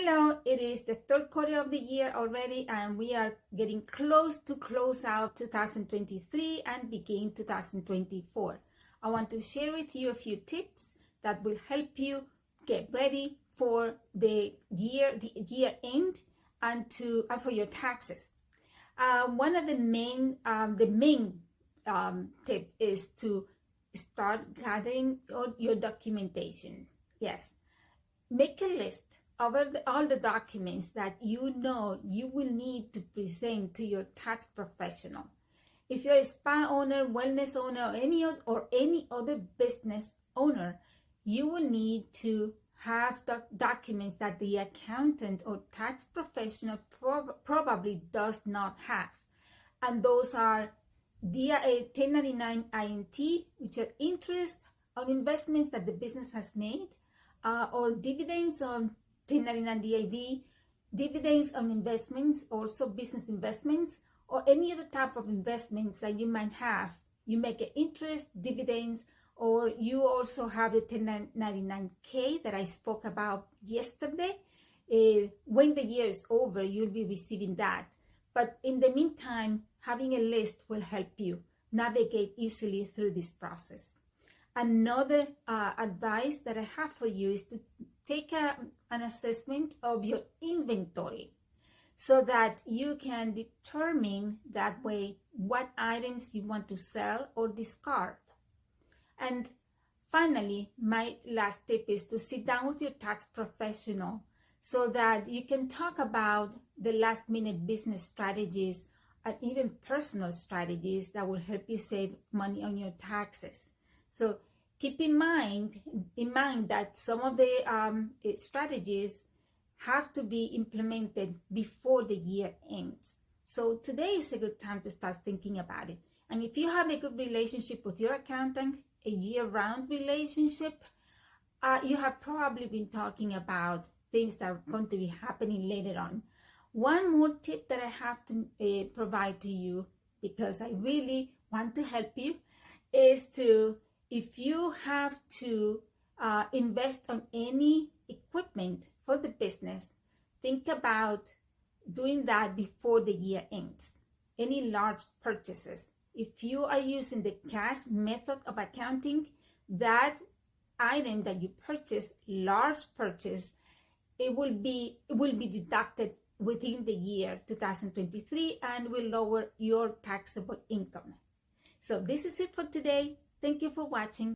Hello, it is the third quarter of the year already, and we are getting close to close out 2023 and begin 2024. I want to share with you a few tips that will help you get ready for the year end and for your taxes. One of the main tip is to start gathering your documentation. Yes, make a list of all the documents that you know you will need to present to your tax professional. If you're a spa owner, wellness owner, or any other business owner, you will need to have the documents that the accountant or tax professional probably does not have. And those are the 1099 INT, which are interest on investments that the business has made, or dividends on 1099 DIV, dividends on investments, also business investments, or any other type of investments that you might have. You make an interest, dividends, or you also have a 1099K that I spoke about yesterday. When the year is over, you'll be receiving that. But in the meantime, having a list will help you navigate easily through this process. Another advice that I have for you is to take an assessment of your inventory so that you can determine that way what items you want to sell or discard. And finally, my last tip is to sit down with your tax professional so that you can talk about the last minute business strategies and even personal strategies that will help you save money on your taxes. So keep in mind that some of the strategies have to be implemented before the year ends. So today is a good time to start thinking about it. And if you have a good relationship with your accountant, a year-round relationship, you have probably been talking about things that are going to be happening later on. One more tip that I have to provide to you, because I really want to help you, is to, if you have to invest on any equipment for the business, think about doing that before the year ends. Any large purchases. If you are using the cash method of accounting, that item that you purchase, large purchase, it will be deducted within the year 2023 and will lower your taxable income. So this is it for today. Thank you for watching.